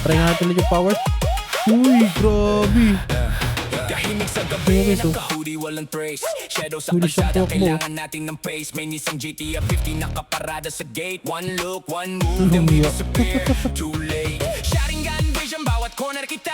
Try nga natin ulit yung power. Uy, grabe. Tahimik sa gabi, naka-hoodie, walang trace. Shadow sa kalsada, kailangan natin ng pace. May nisang GTA 50 nakaparada sa gate. One look, one move, then we disappear. Too late. Sharingan vision, bawat corner kita.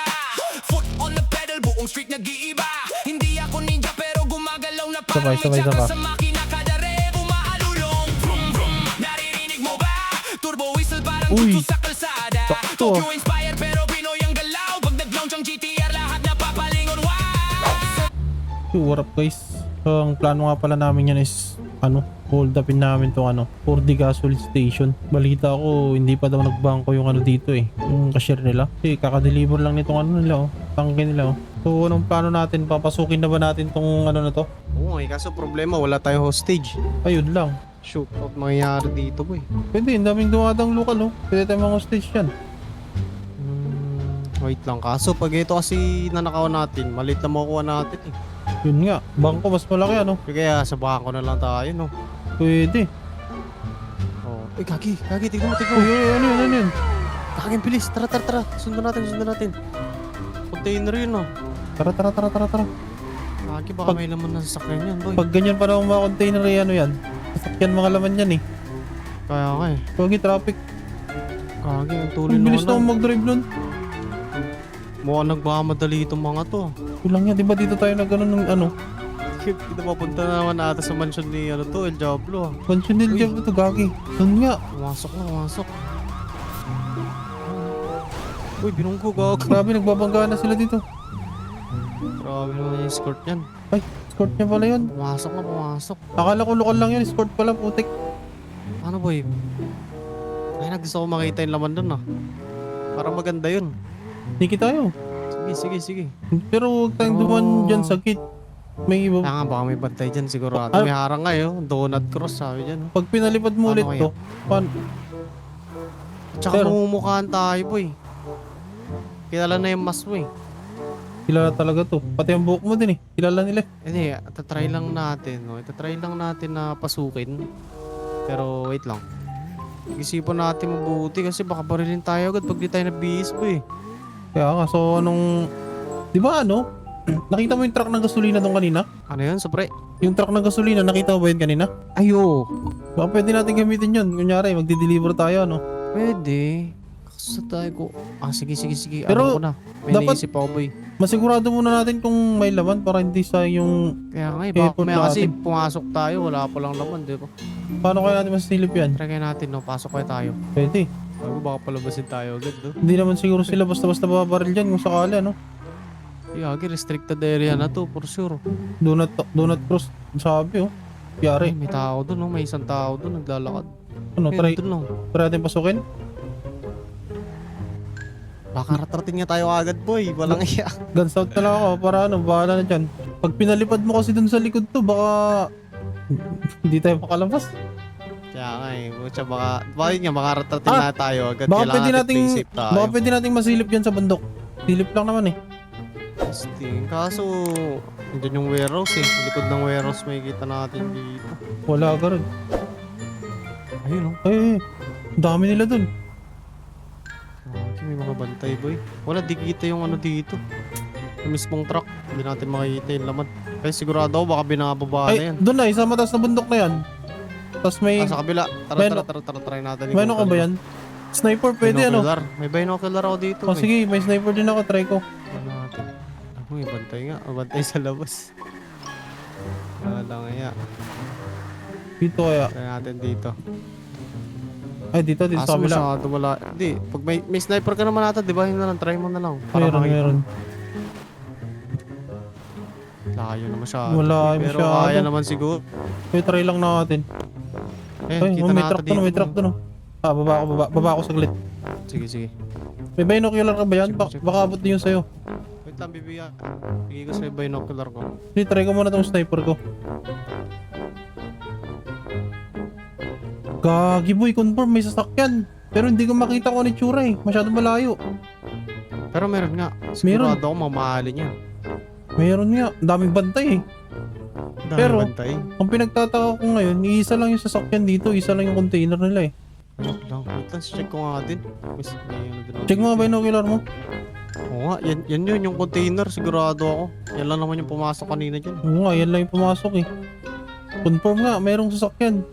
Foot on the pedal, buong street nag-iiba. Hindi ako ninja pero gumagalaw na parang may tsaka sa makina. Kada rev, umaalulong. Vroom, vroom. Naririnig mo ba? Turbo whistle parang tutso sa kalsada. Tokyo inspired pero Pinoy ang galaw. Pag nag-launch ang GTR, lahat na papalingon. What up guys? So, ang plano nga pala namin yan is hold upin namin tong 4D gasoline station. Balita ko hindi pa daw nagbangko yung dito yung cashier nila. Kasi kakadeliver lang nitong nila tangke nila So anong plano natin? Papasukin na ba natin tong na to? Oo kaso problema wala tayong hostage. Ayun lang. Shoot out mangyayari dito boy. Pwede, ang daming dumadang lokal Pwede tayong mga hostage yan. Wait lang, kaso pag ito kasi nanakaw natin, maliit na makuha natin Yun nga, bangko mas malaki Kaya sa bangko na lang tayo Pwede. Gagi, tignan mo. Ano yun? Kagin, bilis, tara. Sundan natin. Container yun Tara. Gagi, baka may laman na sasakyan yan boy. Pag ganyan pa naman mga container yan. Sasakyan mga laman yan Kaya nga Pagi traffic. Gagi, ang tuloy Ang na bilis na mag-drive nun. Mukhang nagmamadali itong mga to Kulang yan, di ba dito tayo nagkaroon ng Kita papunta na naman ata sa mansion ni El Diablo Mansion del Diablo to, gagi. Doon nga. Pumasok. Uy, binunggo gago. Grabe, nagbabangga na sila dito. Grabe naman yung escort yan. Ay, escort niya pala yun. Pumasok. Akala ko lokal lang yun, escort pala, putik. Ano boy? Ay, gusto ko makita yung laman dun Parang maganda yun. Hindi tayo. Sige. Pero huwag tayong duman dyan sa gate. May iba. Kaya nga, baka may bantay dyan sigurado. May harang donut cross sabi dyan. Pag pinalipad mo ulit to, Tsaka mamumukhaan tayo boy. Kilala na yung mas mo Kilala talaga to. Pati ang buhok mo din Kilala nila. Hindi, itatry lang natin Itatry lang natin na pasukin. Pero wait lang. Isipan natin mabuti kasi baka barilin tayo agad pag di tayo nabihis boy. Kaya nga, so di ba nakita mo yung truck ng gasolina doon kanina? Ano yun, sobre? Yung truck ng gasolina, nakita mo ba yun kanina? Ayo. Baka pwede natin gamitin yun. Kunyari, magdi-deliver tayo, Pwede. Kaso tayo ko. Sige. Pero, ko na. May dapat- naisip ako boy. Masigurado muna natin kung may laman para hindi sa yung... Kaya nga Effort baka may kasi natin. pumasok tayo, wala pa lang laman, di ba? Paano kaya natin masilip yan? Try kaya natin, pasok kaya tayo. Pwede. Bago baka palabasin tayo agad, Hindi naman siguro sila basta-basta babaril dyan kung sakali, Yagi, restricted area na to, for sure. Donut cross, sabi, Ay, Yari. may tao dun, may isang tao dun, naglalakad. Try Dun lang. natin pasukin? Baka ratratin nga tayo agad, boy. Walang iya. Guns out na lang ako para bahala na dyan. Pag pinalipad mo kasi dun sa likod to, baka... hindi tayo makalabas. Kaya nga Butya, baka yun nga, baka ratratin na tayo agad. Baka Kailangan pwede nating, play safe tayo. baka pwede nating masilip dyan sa bundok. Silip lang naman Kaso, andyan yung warehouse Likod ng warehouse may kita natin dito. Wala ka rin. Ayun Ay, ang dami nila dun. May mga bantay, boy. Wala, di kita yung dito. Yung mismong truck. Hindi natin makikita yung laman. Kaya sigurado ako baka binababa na Ay, yan. dun na, sa mataas na bundok na yan. Tapos may... Sa kabila. Tara, try natin. May ka ba yan? Sniper, pwede binocular. May binocular ako dito. Sige, may sniper din ako, try ko. Ano natin? May bantay nga. Bantay sa labas. Wala nga. Dito kaya. Try natin dito. Ay, dito sa kabila. Masyado wala. Hindi. Pag may sniper ka naman ata, di ba? Yun na lang. Try mo na lang. Para Meron. Layo na masyado. Wala Pero masyado. kaya naman siguro. Wait, try lang natin. Ay, Kita may natin truck dito. doon, may truck doon. Baba ako saglit. Sige. May binocular ka ba yan? Check. Baka abot din yun sa'yo. Wait lang, bibigyan. Bigay ko sa binocular ko. Sige, try ko muna tong sniper ko. Gagi boy, confirm may sasakyan. Pero hindi ko makita kung ano yung tsura Masyadong malayo. Pero meron nga. Sigurado ako mamahalin yan. Meron nga, ang daming bantay Dami Pero, bantay. ang pinagtataka ko ngayon, isa lang yung sasakyan dito, isa lang yung container nila Wait lang. Check ko nga din. May ano din ako. Check mo nga binocular mo. Oo nga, yan yun, yung container, sigurado ako. Yan lang naman yung pumasok kanina dyan. Oo nga, yan lang yung pumasok eh. Confirm nga, mayroong sasakyan.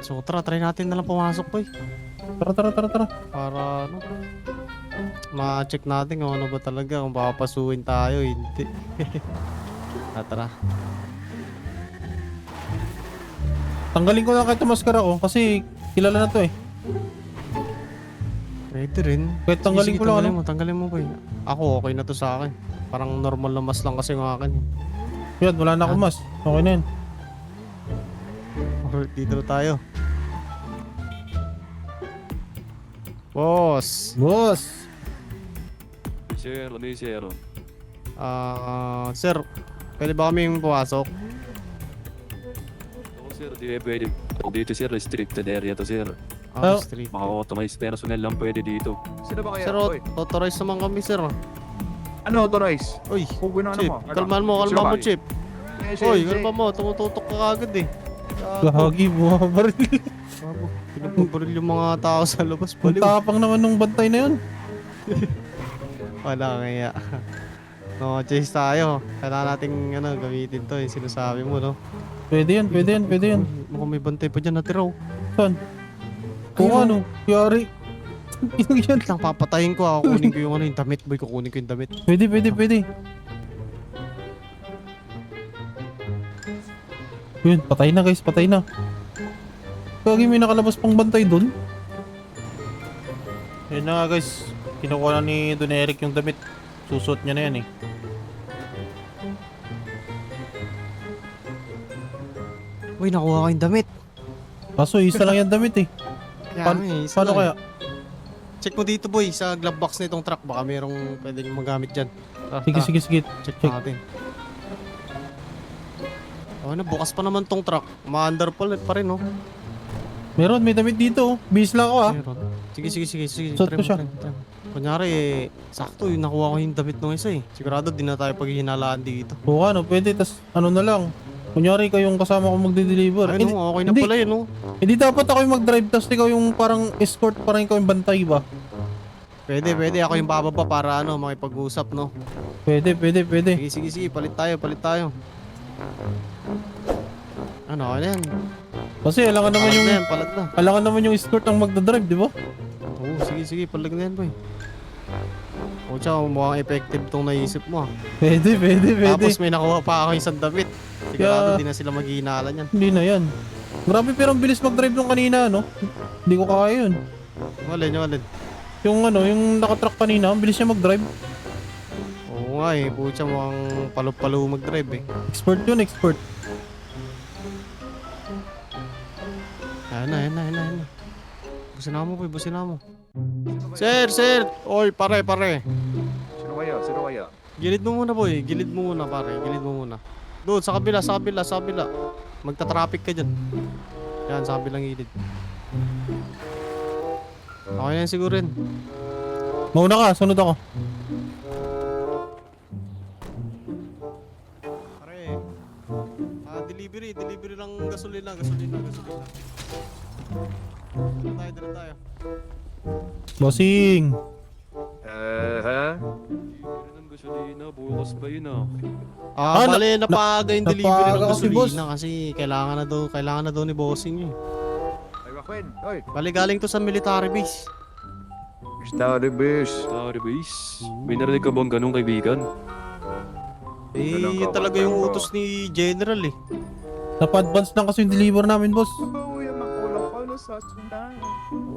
So try natin na lang pumasok boy. Tara. Para ano, ma-check natin kung ano ba talaga, kung papasukin tayo, hindi. Tara. Tanggalin ko na kahit maskara ko kasi kilala na to eh. Pwede rin. Kahit tanggalin Sige, ko lang tanggalin ano. mo, tanggalin mo boy. Ako, okay na to sa akin. Parang normal na mas lang kasi yung akin. Yan, wala na akong mas. Okay na yan. Alright, dito na tayo. Boss! Boss! Sir, ano yung sir? Sir, pwede ba kaming pumasok? Oo sir, di pwede. Dito sir, restricted area to sir. Oh. Street. Mga authorized personnel lang pwede dito. Sino ba kaya? Sir, Oy, authorize naman kami, sir. ano authorize? Uy, Kung ano Chip, mo? Ano? kalman mo, Sino ba? Chip. Uy, kalma mo, tumututok ka agad eh. Gahagi, bumabaril. Babo, pinapabaril yung mga tao sa labas. Ang Baliw. tapang naman nung bantay na yun. Wala kaya. No, chase tayo. Kailangan nating gamitin to, yung sinasabi mo, no? Pwede yan. Mukhang may bantay pa dyan natiraw. Saan? Kung ano, yari. Yung yan. Wait lang, papatayin ko ako. Kunin ko yung yung damit, boy. Kukunin ko yung damit. Pwede. Yun, patay na guys, patay na. Kagi may nakalabas pang bantay dun. Yun na nga guys, kinukuha na ni Don Eric yung damit. Susot niya na yan eh. Uy, nakuha ko yung damit. Kaso isa lang yan damit eh. Paano kaya? Check mo dito, boy, sa glove box na itong truck. Baka merong pwedeng magamit dyan. Tara, tara. Sige. Check Check. natin. Ano, bukas pa naman tong truck. Ma-under pa rin, no? Meron, may damit dito oh. Bis lang ako ah. Meron. Sige. Suot Try ko mo, siya. try mo. Kunyari, sakto yung nakuha ko yung damit ng isa eh. Sigurado di na tayo paghihinalaan dito. O ano, pwede. Tas ano na lang. Kunyari kayong kasama ko magde-deliver. Ay, no, okay na hindi. pala yun, no? Hindi dapat ako yung mag-drive tas ikaw yung parang escort, parang ikaw yung bantay ba? Pwede. Ako yung bababa para makipag-usap, no? Pwede. Sige, palit tayo. Ano, okay na yan. Kasi alangan naman yung Palit na. alangan naman yung escort ang magdadrive, di ba? Oo, sige, palag na yan, boy. O, tsaka mukhang effective tong naisip mo, ah. Pwede. Tapos may nakuha pa ako isang damit. Sigurado Kaya- di na sila maghihinalan yan. Hindi na yan. Grabe pero ang bilis mag-drive nung kanina, no? Hindi ko kaya yun. Walin. Yung yung nakatrack kanina, ang bilis niya mag-drive. Oo nga eh, putya mukhang palo-palo mag-drive eh. Expert yun, expert. Ayan na. Busin na mo. Sir! Oy, pare. Sino kaya? Gilid mo muna, boy. Gilid mo muna. Doon, sa kabila. Magta-traffic ka dyan. Yan, sa kabilang gilid. Okay na yan siguro rin. Mauna ka, sunod ako. Pare, delivery lang gasolina. Dito tayo. Bossing! Ha? Yun ang gasolina, bukas pa yun ah. Ah, Bale, napaga yung delivery ng napaga kasi, boss. gasolina kasi kailangan na daw ni bossing eh. Ay, Wakwen. Oy, Bale, galing to sa military base. Mr. Rebus. Sorry base. May narinig ka bang ganun kaibigan? Yun talaga yung utos ni General eh. Napa-advance lang kasi yung deliver namin, boss. Uy, makulang pa no sa sundan.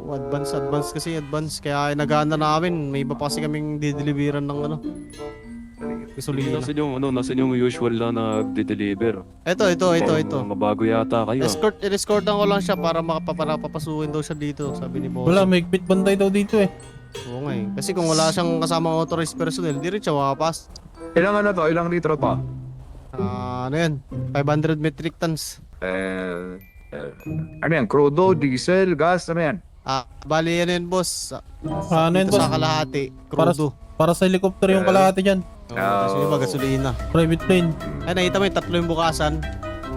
Oh, advance kaya nagana namin. May iba pa kasi kaming dideliveran ng gasolina. Nasaan yung usual na nagde-deliver? Ito. Mga bago yata kayo ah. Escortan ko lang siya para papasukin daw siya dito, sabi ni boss. Wala, may higpit bantay daw dito eh. Oo nga eh. Kasi kung wala siyang kasamang authorized personnel, di rin siya makapas. Ilang to? Ilang litro pa? Ano yan? 500 metric tons. Ano yan? Crudo, diesel, gas, ano yan? Bali yan boss. Ano yan, Dito boss? sa kalahati, Para, crudo. para sa helicopter yung kalahati dyan. Kasi iba gasolina. Private plane. Ay, nakita mo yung tatlo yung bukasan.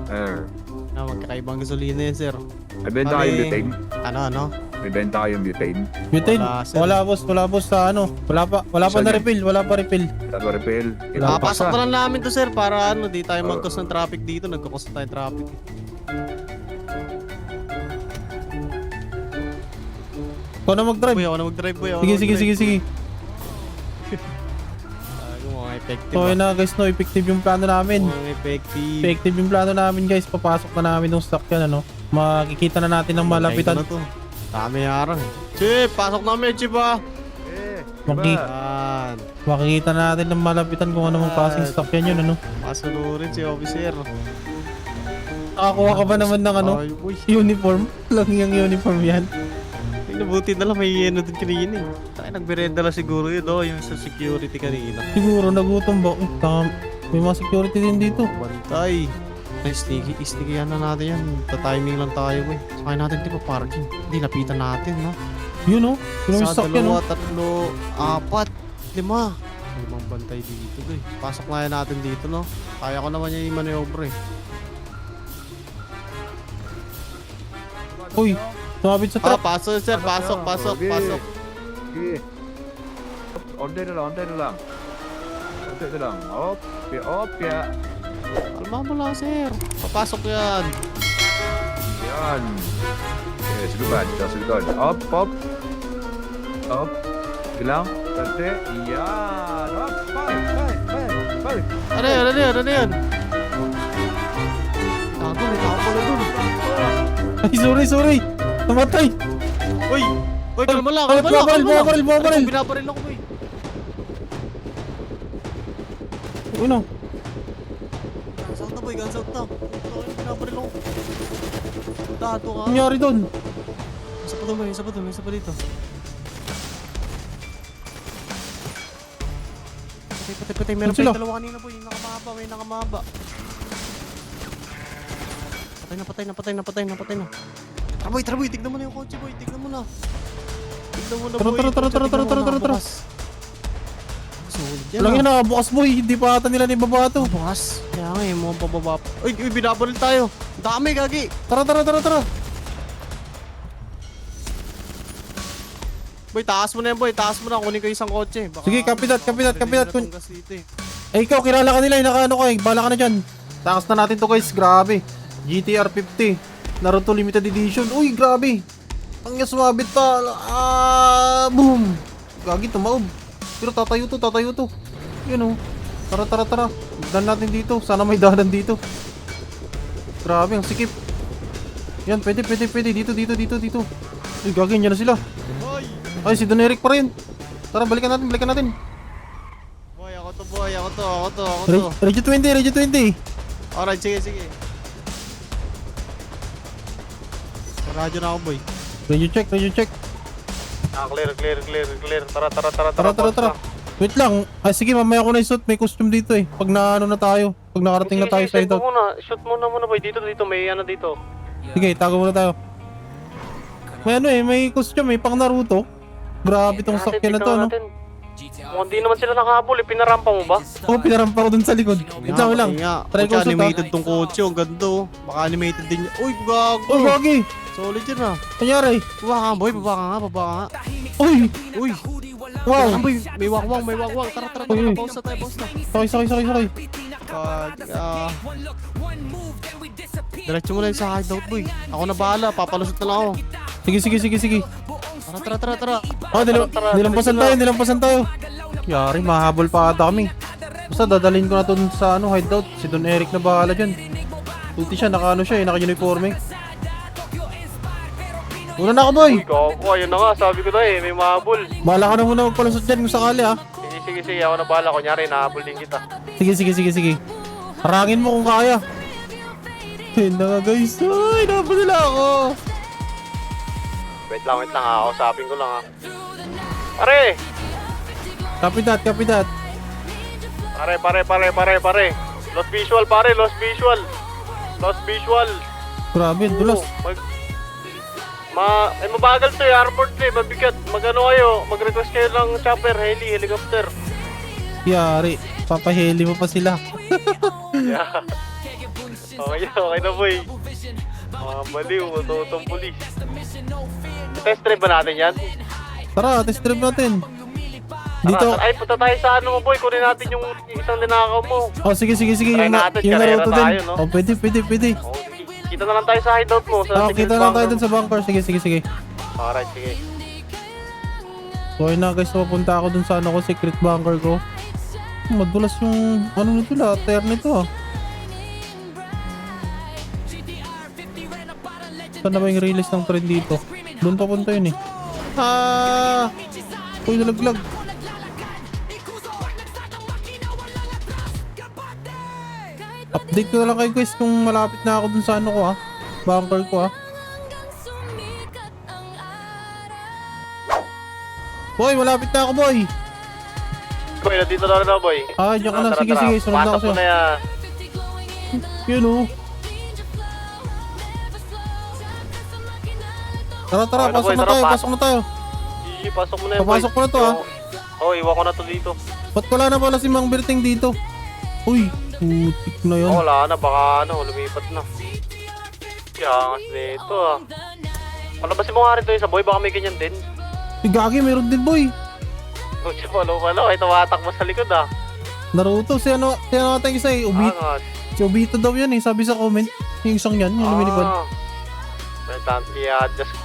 Eh, Magkakaibang gasolina yan, sir. Abenta kayo Bali- butane. Ano? May benta kayong butane. Butane? Wala, sir. Wala boss sa ano. Wala pa Saan na yun? refill, wala pa refill. Tago refill. Papasok na lang namin to sir para ano, di tayo Oo. mag-cause ng traffic dito. Nagkakos na tayo traffic. Ikaw na mag-drive. Boy, ako na mag-drive boy. Ako Sige, na sige, mag-drive. sige, sige. Mga effective. So yun na guys, no, effective yung plano namin. Mga effective. Effective yung plano namin guys. Papasok na namin ng stock yan, ano. Makikita na natin ng malapitan. Bantay ko na to. Dami harang. Chip, pasok namin, Chip ah. Eh, Maki- diba? Yan. Makikita na natin ng malapitan kung anong klaseng stock yan yun, ano. Masunurin si officer. Nakakuha ka ba naman ng ano? Ay, uy. Uniform? Lang yung uniform yan. Nabuti na lang may ano din kanina eh. Tayo nagberenda lang siguro yun oh, yung sa security kanina. Siguro nagutom ba? May mga security din dito. Bantay. Ay, sticky yan na natin yan. Ta-timing lang tayo boy. Sakay natin di pa parking. Hindi, lapitan natin no. Yun oh. Yun yung Sa stock yan dalawa, oh. tatlo, apat, lima. Limang bantay dito boy. Pasok na yan natin dito no. Kaya ko naman yung maneuver eh. Uy, sumabit sa Ah, truck. pasok sir, pasok. Okay. Pasok. Sige. Order na lang. Order na lang. Opya. Kalma mo lang sir. Papasok yan. Yan. Okay, suluban. Suluban. Up. Sige lang. Sante. Yan. Up. Balik. Ano yan? Tago, may tao pala dun. Ay, sorry. Namatay. Uy, kalma lang. Bumabaril. Binabaril ako boy. Uno. Guns out na boy, guns out na. Binabaril ako. Tato ka. Nangyari doon. Isa pa doon, isa pa dito. Patay. Meron Saan sila? pa yung dalawa kanina boy. May nakamahaba. Patay na. Tara boy, tignan mo na yung kotse boy. Tignan mo na Tara. bukas. Sulit yan Walang yun bukas boy. Hindi pa ata nila nibaba to. Bukas. Kaya nga yung mga pababa pa. Uy, binabaril tayo. Dami gagi. Tara. Boy, taas mo na yan boy. Kunin ko isang kotse. Baka, Sige, kapitat. Kun... Gas dito eh. Eh ikaw, kilala ka nila. Nakaano ka eh. Bala ka na dyan. Takas na natin to guys. Grabe. GTR 50. Naruto Limited Edition. Uy, grabe. Ang sumabit pa. Boom. Gagi, tumaob. Pero tatayo to. Yun oh. Tara. Dan natin dito. Sana may dalan dito. Grabe, ang sikip. Yan, pwede. Dito. Uy, gagi, yan na sila. Ay, si Don Eric pa rin. Tara, balikan natin. Boy, ako to. Regio 20. Alright, sige. Radyo na ako boy. Regio check. Clear. Tara. Wait lang. Ay, sige, mamaya ko na isuot. May costume dito eh. Pag na tayo. Pag nakarating na tayo sa ito. Shoot muna boy. Dito. May ano dito. Sige, tago muna tayo. May ano eh, may costume eh, pang Naruto. Grabe tong sakyan na to, no? Kung hindi naman sila nakahabol, pinarampa mo ba? Oo, pinarampa ko dun sa likod. Wait lang. Try ko suot animated tong kotse, ang ganda oh. Baka animated din niya. Uy, gago. Oh, gagi. Solid yun ah. Kanyari. Baba ka nga. Uy. Uy. Wow. Boy, may wakwang. Tara. Uy. Pause na tayo. Sakay. Diretso mo na yung sa hideout boy. Ako na bahala, papalusot na lang ako. Sige. Tara. Oh, nilampasan tayo. Yari, mahabol pa ata kami. Basta dadalhin ko na to sa hideout. Si Don Eric na bahala dyan. Tuti siya, naka-uniforme. Una na ako, boy. Gago, ayun na nga, sabi ko na may mahabol. Bahala ka na muna magpalusot dyan kung sakali ah. Sige, ako na bahala. Kunyari, nahabol din kita. Sige. Harangin mo kung kaya. Ayun na nga guys. Ay, dapat nila ako. Wait lang, kausapin ko lang Pare! Kapitat. Pare. Lost visual. Grabe, dulas. Mabagal to airport mabigat. Mag-ano kayo, mag-request kayo ng chopper, helicopter. Yari, papaheli mo pa sila. Yeah. Okay na boy. Mga baliw, utotong pulis. Test drive ba natin yan? Tara, test drive natin. Dito. Ay, punta tayo sa ano mo, boy. Kunin natin yung isang linakaw mo. Oh, sige. Try Yung, natin, yung karera Naruto tayo, din. no? Oh, pwede. Oh, kita na lang tayo sa hideout mo. Sa Ah, kita lang tayo dun sa bunker. Sige. Alright, sige. So, ayun na guys, pupunta ako dun sa ano ko, secret bunker ko. Madulas yung, ano nito la, tire nito ah. Saan na ba yung release ng trend dito? Doon papunta yun eh. Ah! Uy, nalaglag. Update ko na lang kayo guys kung malapit na ako dun sa ano ko ah. Bunker ko ah. Boy, malapit na ako boy. Boy, nandito na rin ako, boy. Ah, diyan ka na. Sige, sunod na ako Pasok mo sa'yo. na yan. Yun oh. Tara, Okay na, pasok boy, na tara, tayo, pasok. pasok na tayo. Pasok mo na yan, boy. Papasok ko na to, ah. Oo, iwan ko na to dito. Ba't wala na pala si Mang Berting dito? Uy, putik na yun. Oh, wala na, baka ano, lumipat na. Yangas nito ah. Palabasin mo nga rin to yung sa boy, baka may ganyan din. Si Gagi, meron din boy. Oh, walo, ay tumatakbo sa likod ah. Naruto, si ano natin isa eh, Angas. Si Obito daw yan eh, sabi sa comment. Yung isang yan, yung lumilipad. I-adjust.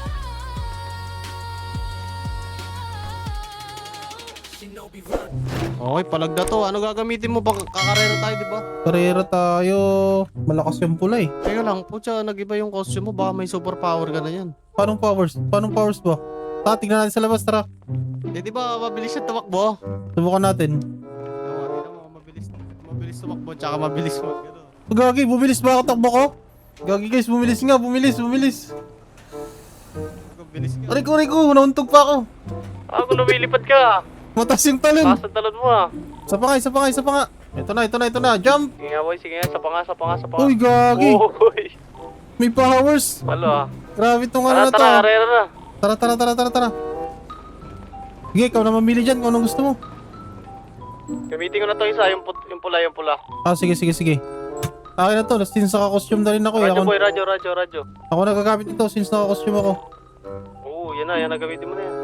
Okay, palagda to. Ano gagamitin mo? Baka kakarera tayo, di ba? Karera tayo. Malakas yung pula eh. Teka lang, putya, nag-iba yung costume mo. Baka may superpower ka na yan. Paanong powers? Paanong powers ba? Tingnan natin sa labas, tara. Eh, di ba mabilis siya tumakbo? Subukan natin. Mabilis tumakbo, tsaka mabilis mo. Gagi, bumilis ba ako takbo ko? Gagi guys, bumilis nga, bumilis. Mabilis ka. Aray ko, nauntog pa ako. Ako lumilipad ka. Matas yung talon. Taas ang talon mo ah. Isa pa nga. Ito na. Jump! Sige nga boy, sige nga. Sa panga. Uy, gagi! Uy. May powers! Malo ah. Grabe itong ano na to. Tara, karera na. Tara. Sige, ikaw na mamili dyan kung anong gusto mo. Gamitin ko na to isa, yung pula. Ah, sige. Akin na to, since naka-costume na rin ako eh. Radyo. Ako nagagamit ito since naka-costume ako. Oo, yan na, gamitin mo na yan.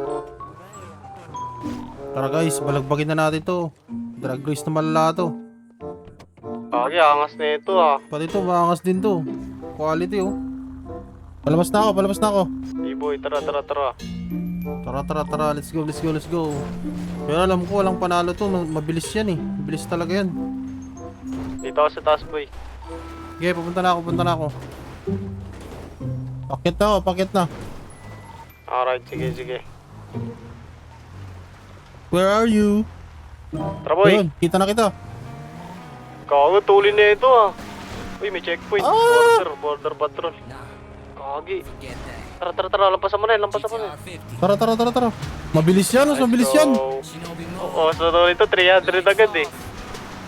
Tara guys, balagbagin na natin to. Drag race na malala to. Kagi, angas na ito ah. Pati to, maangas din to. Quality oh. Palabas na ako. Hey boy, tara. Tara, let's go. Pero alam ko, walang panalo to. Mabilis yan eh. Mabilis talaga yan. Dito ako sa taas boy. Sige, pupunta na ako. Paket na. Alright, sige. Where are you? Tara boy. Ayun, kita na kita. Kago, tulin na ito ah. Uy, may checkpoint. Ah! Border patrol. Kagi. Tara, lampasan mo na yan. Tara. Mabilis yan, mabilis yan. Oo, so ito 300 agad eh.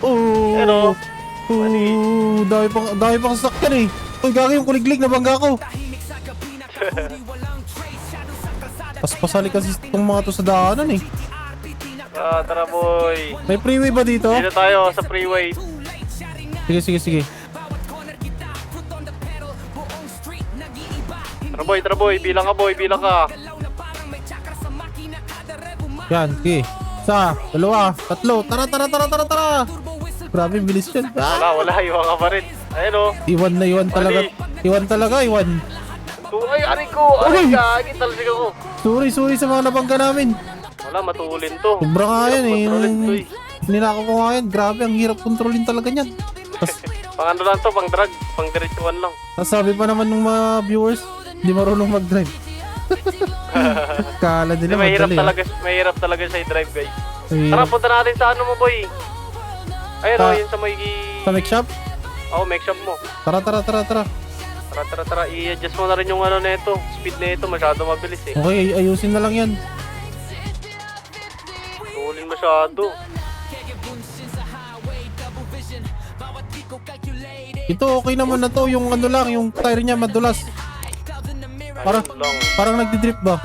Oh. Pero, Dami pang sasakyan eh. Uy, gagi yung kuliglig, nabangga ko. Paspasali kasi itong mga to sa daanan eh. tara boy. May freeway ba dito? Dito tayo sa freeway. Sige. Tara boy, bilang ka. Yan, sige. Isa, dalawa, tatlo. Tara. Grabe, bilis yan. Wala, iwan ka pa rin. Ayun o. Iwan talaga. Iwan. Ay, aray ko. Aray, Uy! gagi, talsik ako. Sorry sa mga nabangga namin. Wala, matulin to. Sobra nga yan eh. Kontrolin to eh. Ninako ko nga yan. Grabe, ang hirap kontrolin talaga yan. Pang ano lang to, pang drag. Pang diretsuan lang. Sabi pa naman ng mga viewers, hindi marunong mag-drive. Kala Hindi, nila madali. mahirap talaga sa drive guys. Mahirap. Tara, punta natin sa ano mo boy. Ayun o, Ah. yun sa may... Sa make shop? Oo, make shop mo. Tara. Tara, i-adjust mo na rin yung ano nito. Speed nito, masyado mabilis eh. Okay, ayusin na lang yan. Tulin masyado. Ito okay naman na to, yung ano lang, yung tire niya madulas. Ayun lang. Parang nagdi-drip ba?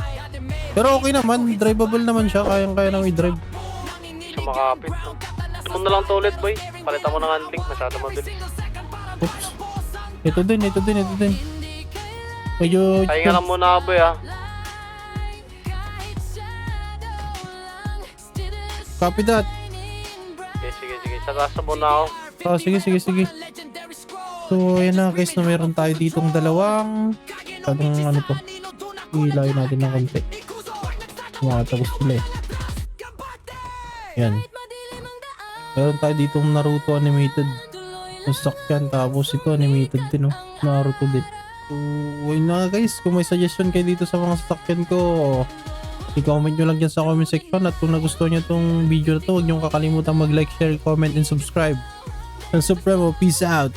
Pero okay naman, drivable naman siya, kayang-kaya nang i-drive. Siya makapit. Ito mo na lang to ulit boy. Palitan mo ng handling, masyado mabilis. Oops. Ito din. Medyo... Pahinga lang muna boy ah. Copy that. Sige. Sa taas na muna ako. Oh, sige. So, ayan na guys, na meron tayo ditong dalawang ano to. Ilayin natin ng konti. Makatapos sila eh. Yan. Meron tayo ditong Naruto animated na sasakyan. Tapos ito animated din, no? Naruto din. So, ayun na guys. Kung may suggestion kayo dito sa mga sasakyan ko, i-comment nyo lang dyan sa comment section. At kung nagustuhan nyo itong video na to, huwag nyo kakalimutan mag-like, share, comment, and subscribe. And Supremo, peace out!